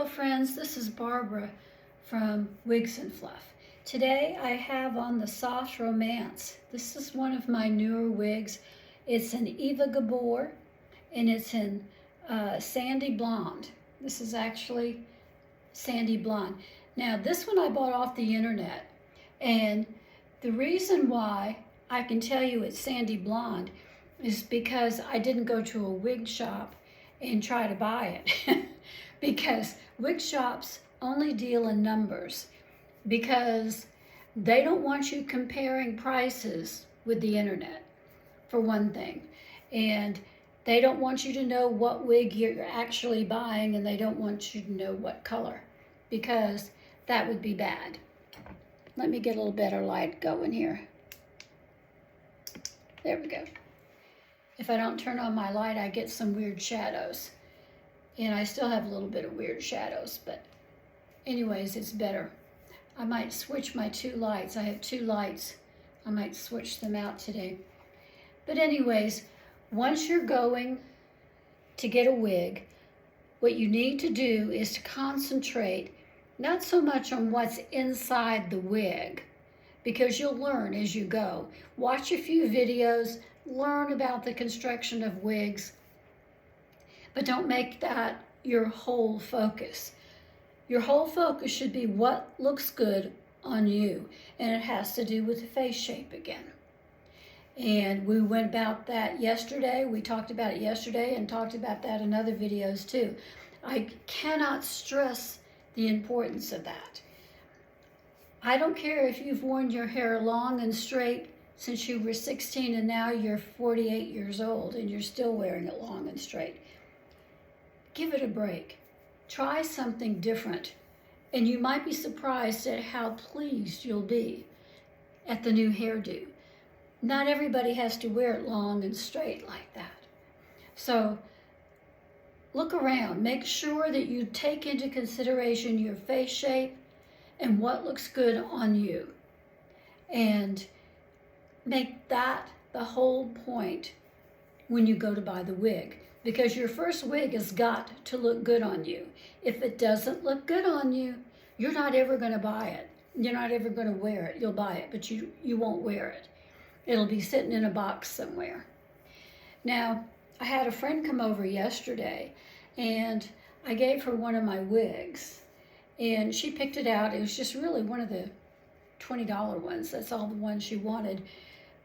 friends, this is Barbara from Wigs and Fluff. Today I have on the Soft Romance. This is one of my newer wigs. It's an Eva Gabor and it's in Sandy Blonde. This is actually Sandy Blonde. Now this one I bought off the internet, and the reason why I can tell you it's Sandy Blonde is because I didn't go to a wig shop and try to buy it. Because wig shops only deal in numbers, because they don't want you comparing prices with the internet, for one thing. And they don't want you to know what wig you're actually buying, and they don't want you to know what color, because that would be bad. Let me get a little better light going here. There we go. If I don't turn on my light, I get some weird shadows. And I still have a little bit of weird shadows, but anyways, it's better. I might switch my two lights. I have two lights. I might switch them out today. But anyways, once you're going to get a wig, what you need to do is to concentrate not so much on what's inside the wig, because you'll learn as you go. Watch a few videos, learn about the construction of wigs, but don't make that your whole focus. Your whole focus should be what looks good on you, and it has to do with the face shape again. And we went about that yesterday. We talked about it yesterday and talked about that in other videos too. I cannot stress the importance of that. I don't care if you've worn your hair long and straight since you were 16 and now you're 48 years old and you're still wearing it long and straight. Give it a break. Try something different, and you might be surprised at how pleased you'll be at the new hairdo. Not everybody has to wear it long and straight like that. So look around. Make sure that you take into consideration your face shape and what looks good on you. And make that the whole point when you go to buy the wig. Because your first wig has got to look good on you. If it doesn't look good on you, you're not ever going to buy it. You're not ever going to wear it. You'll buy it, but you won't wear it. It'll be sitting in a box somewhere. Now, I had a friend come over yesterday, and I gave her one of my wigs, and she picked it out. It was just really one of the $20 ones. That's all the ones she wanted.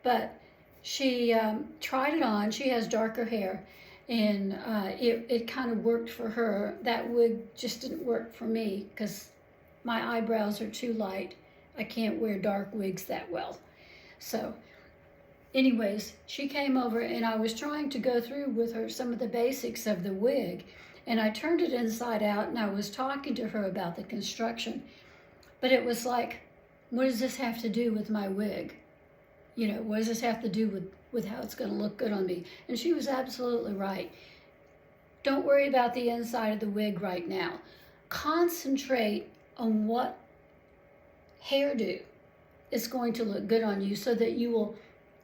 But she tried it on. She has darker hair. And it kind of worked for her. That wig just didn't work for me because my eyebrows are too light. I can't wear dark wigs that well. So anyways, she came over and I was trying to go through with her some of the basics of the wig. And I turned it inside out and I was talking to her about the construction. But it was like, what does this have to do with my wig? You know, what does this have to do with how it's going to look good on me? And she was absolutely right. Don't worry about the inside of the wig right now. Concentrate on what hairdo is going to look good on you so that you will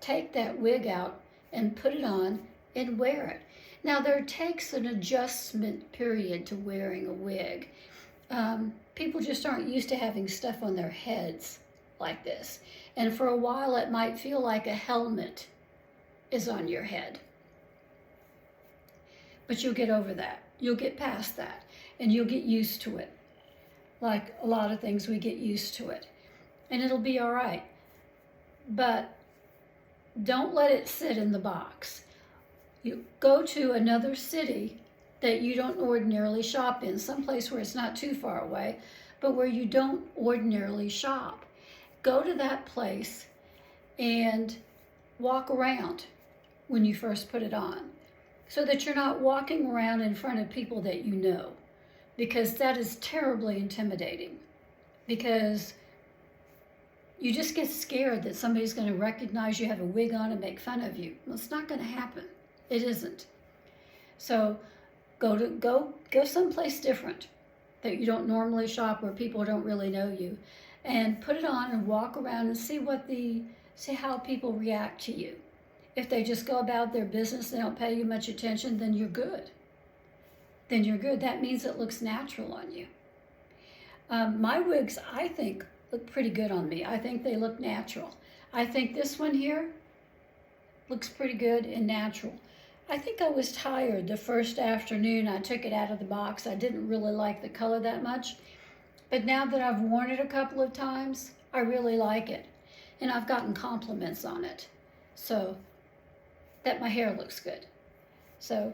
take that wig out and put it on and wear it. Now, there takes an adjustment period to wearing a wig. People just aren't used to having stuff on their heads like this. And for a while, it might feel like a helmet is on your head. But you'll get over that. You'll get past that. And you'll get used to it. Like a lot of things, we get used to it. And it'll be all right. But don't let it sit in the box. You go to another city that you don't ordinarily shop in, someplace where it's not too far away, but where you don't ordinarily shop. Go to that place and walk around when you first put it on, so that you're not walking around in front of people that you know, because that is terribly intimidating, because you just get scared that somebody's going to recognize you have a wig on and make fun of you. Well, it's not going to happen. It isn't. So go someplace different that you don't normally shop, where people don't really know you, and put it on and walk around and see how people react to you. If they just go about their business, they don't pay you much attention, then you're good. then you're good. That means it looks natural on you. My wigs, I think, look pretty good on me. I think they look natural. I think this one here looks pretty good and natural. I think I was tired the first afternoon I took it out of the box. I didn't really like the color that much. But now that I've worn it a couple of times, I really like it. And I've gotten compliments on it. So, that my hair looks good. So,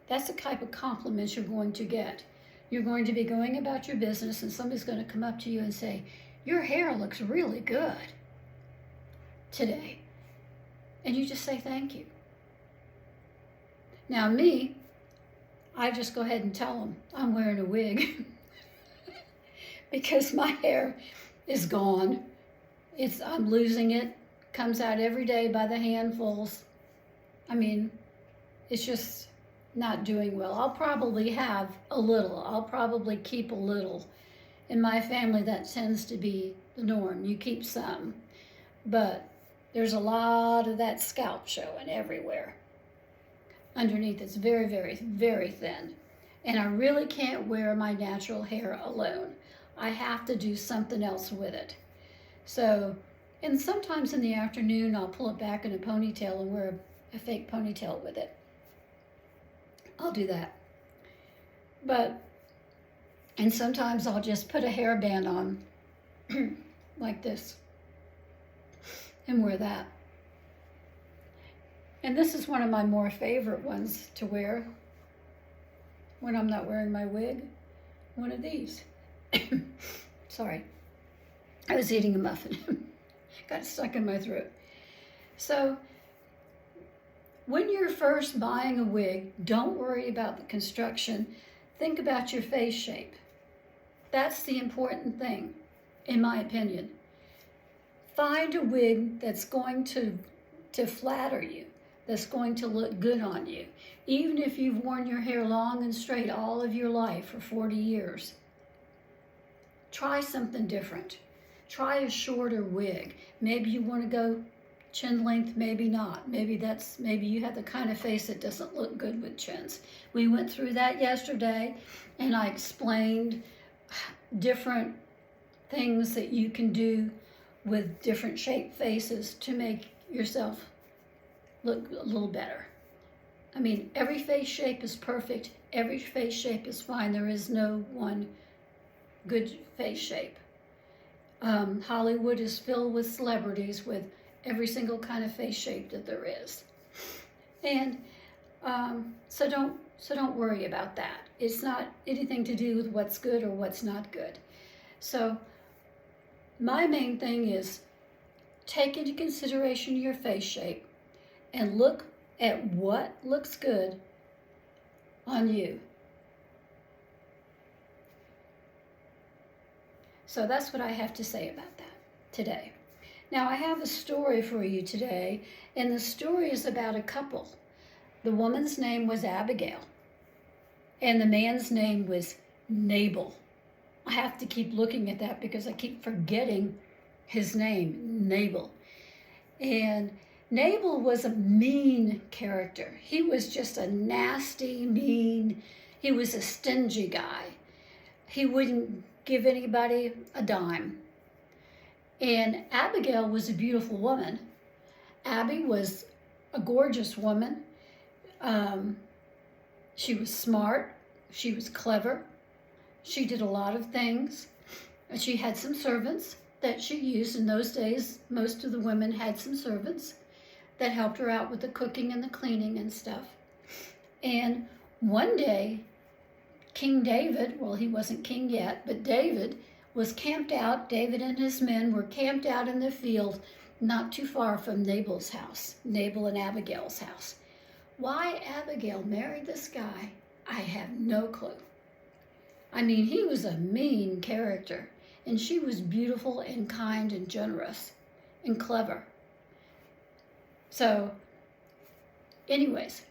that's the type of compliments you're going to get. You're going to be going about your business and somebody's going to come up to you and say, your hair looks really good today. And you just say thank you. Now me, I just go ahead and tell them I'm wearing a wig because my hair is gone. I'm losing it. Comes out every day by the handfuls. I mean, it's just not doing well. I'll probably have a little. I'll probably keep a little. In my family, that tends to be the norm. You keep some. But there's a lot of that scalp showing everywhere. Underneath, it's very, very, very thin. And I really can't wear my natural hair alone. I have to do something else with it. So, and sometimes in the afternoon, I'll pull it back in a ponytail and wear a fake ponytail with it. I'll do that. And sometimes I'll just put a hairband on like this and wear that. And this is one of my more favorite ones to wear when I'm not wearing my wig. One of these. Sorry. I was eating a muffin. Got stuck in my throat. So, when you're first buying a wig, don't worry about the construction. Think about your face shape. That's the important thing, in my opinion. Find a wig that's going to flatter you, that's going to look good on you. Even if you've worn your hair long and straight all of your life for 40 years. Try something different. Try a shorter wig. Maybe you want to go chin length, maybe not. Maybe you have the kind of face that doesn't look good with chins. We went through that yesterday and I explained different things that you can do with different shaped faces to make yourself look a little better. I mean, every face shape is perfect. Every face shape is fine. There is no one good face shape. Hollywood is filled with celebrities with every single kind of face shape that there is. And so don't worry about that. It's not anything to do with what's good or what's not good. So my main thing is take into consideration your face shape and look at what looks good on you. So that's what I have to say about that today. Now I have a story for you today, and the story is about a couple. The woman's name was Abigail, and the man's name was Nabal. I have to keep looking at that because I keep forgetting his name, Nabal. And Nabal was a mean character. He was just a nasty, mean, he was a stingy guy. He wouldn't give anybody a dime. And Abigail was a beautiful woman. Abby was a gorgeous woman. She was smart. She was clever. She did a lot of things. She had some servants that she used. In those days, most of the women had some servants that helped her out with the cooking and the cleaning and stuff. And one day, King David, well, he wasn't king yet, but David was camped out. David and his men were camped out in the field not too far from Nabal's house, Nabal and Abigail's house. Why Abigail married this guy, I have no clue. I mean, he was a mean character, and she was beautiful and kind and generous and clever. So, anyways,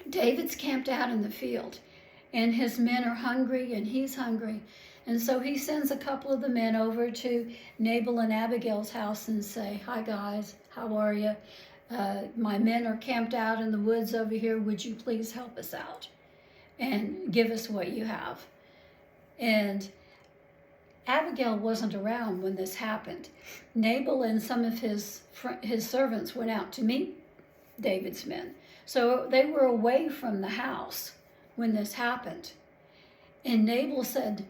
David's camped out in the field, and his men are hungry, and he's hungry. And so he sends a couple of the men over to Nabal and Abigail's house and say, "Hi guys, how are you? My men are camped out in the woods over here. Would you please help us out?" and give us what you have. And Abigail wasn't around when this happened. Nabal and some of his servants went out to meet David's men. So they were away from the house when this happened. And Nabal said,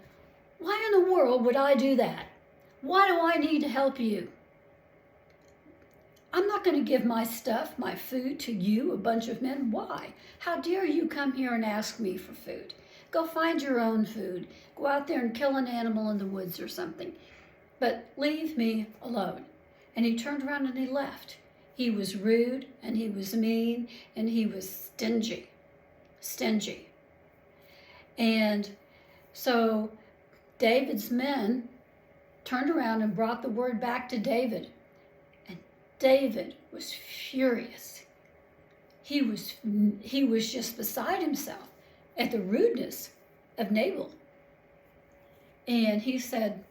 "Why in the world would I do that? Why do I need to help you? I'm not going to give my stuff, my food to you, a bunch of men. Why? How dare you come here and ask me for food? Go find your own food. Go out there and kill an animal in the woods or something. But leave me alone." And he turned around and he left. He was rude and he was mean and he was stingy. Stingy. And so David's men turned around and brought the word back to David. And David was furious. He was just beside himself at the rudeness of Nabal. And he said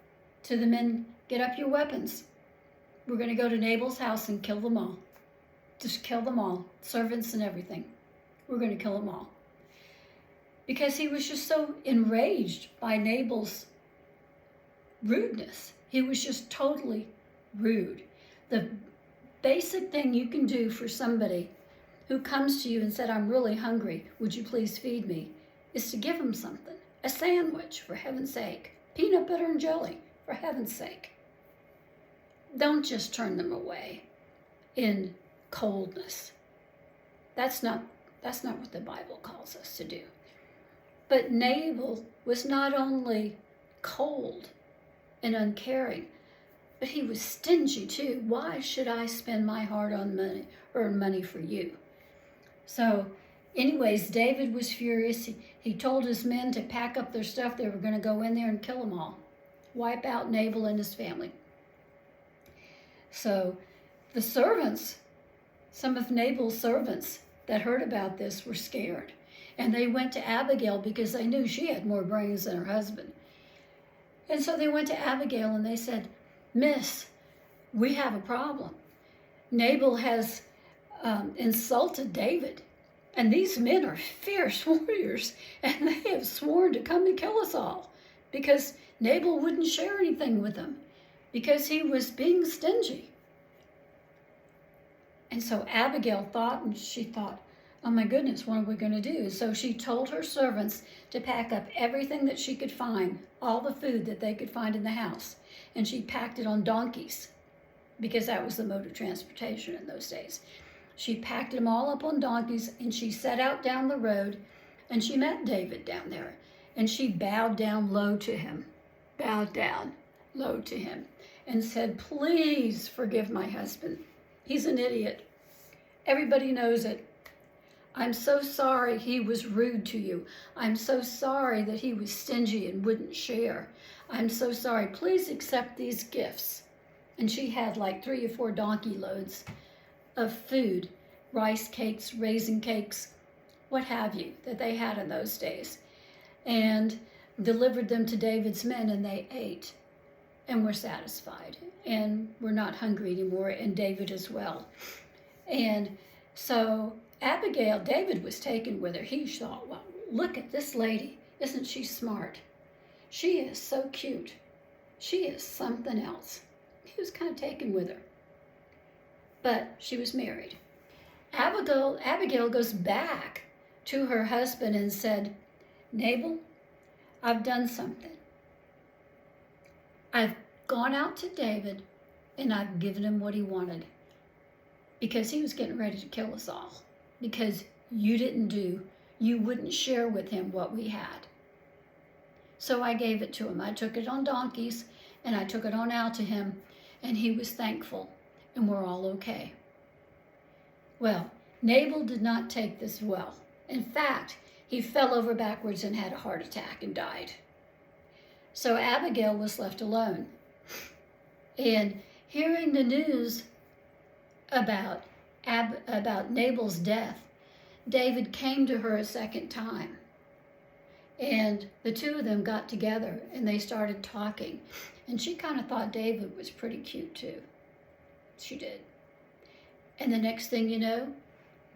to the men, "Get up your weapons. We're going to go to Nabal's house and kill them all. Just kill them all, servants and everything. We're going to kill them all." Because he was just so enraged by Nabal's rudeness. He was just totally rude. The basic thing you can do for somebody who comes to you and said, "I'm really hungry, would you please feed me?" is to give them something. A sandwich, for heaven's sake. Peanut butter and jelly, for heaven's sake. Don't just turn them away in coldness. That's not what the Bible calls us to do. But Nabal was not only cold and uncaring, but he was stingy too. Why should I spend my hard-earned money for you? So anyways, David was furious. He told his men to pack up their stuff. They were going to go in there and kill them all. Wipe out Nabal and his family. So the servants, some of Nabal's servants that heard about this were scared. And they went to Abigail because they knew she had more brains than her husband. And so they went to Abigail and they said, "Miss, we have a problem. Nabal has insulted David. And these men are fierce warriors. And they have sworn to come and kill us all. Because Nabal wouldn't share anything with them. Because he was being stingy." And so Abigail thought, and she thought, "Oh my goodness, what are we going to do?" So she told her servants to pack up everything that she could find, all the food that they could find in the house. And she packed it on donkeys, because that was the mode of transportation in those days. She packed them all up on donkeys, and she set out down the road, and she met David down there. And she bowed down low to him, and said, "Please forgive my husband. He's an idiot. Everybody knows it. I'm so sorry he was rude to you. I'm so sorry that he was stingy and wouldn't share. I'm so sorry. Please accept these gifts." And she had like 3 or 4 donkey loads of food, rice cakes, raisin cakes, what have you, that they had in those days, and delivered them to David's men, and they ate and were satisfied and were not hungry anymore, and David as well. And so Abigail, David was taken with her. He thought, "Well, look at this lady. Isn't she smart? She is so cute. She is something else." He was kind of taken with her. But she was married. Abigail goes back to her husband and said, "Nabal, I've done something. I've gone out to David and I've given him what he wanted, because he was getting ready to kill us all, because you wouldn't share with him what we had. So I gave it to him. I took it on donkeys and I took it on out to him, and he was thankful, and we're all okay." Well, Nabal did not take this well. In fact, he fell over backwards and had a heart attack and died. So Abigail was left alone. And hearing the news about Nabal's death, David came to her a second time. And the two of them got together and they started talking. And she kind of thought David was pretty cute too. She did. And the next thing you know,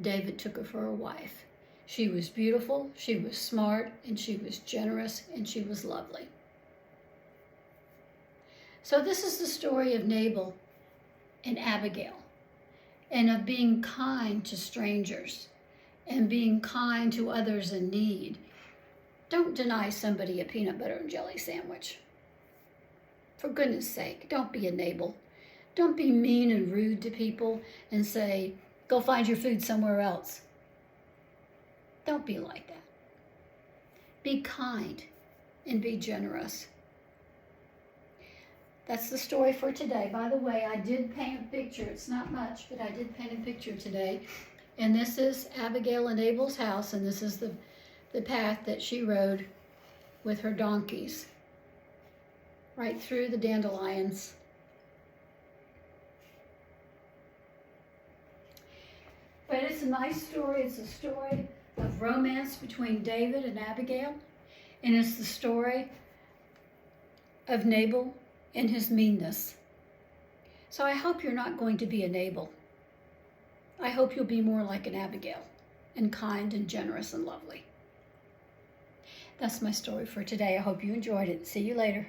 David took her for a wife. She was beautiful, she was smart, and she was generous, and she was lovely. So this is the story of Nabal and Abigail, and of being kind to strangers and being kind to others in need. Don't deny somebody a peanut butter and jelly sandwich. For goodness sake, don't be a Nabal. Don't be mean and rude to people and say, go find your food somewhere else. Don't be like that. Be kind and be generous. That's the story for today. By the way, I did paint a picture. It's not much, but I did paint a picture today. And this is Abigail and Nabal's house, and this is the path that she rode with her donkeys, right through the dandelions. But it's a nice story. It's a story of romance between David and Abigail, and it's the story of Nabal and his meanness. So I hope you're not going to be a Nabal. I hope you'll be more like an Abigail, and kind and generous and lovely. That's my story for today. I hope you enjoyed it. See you later.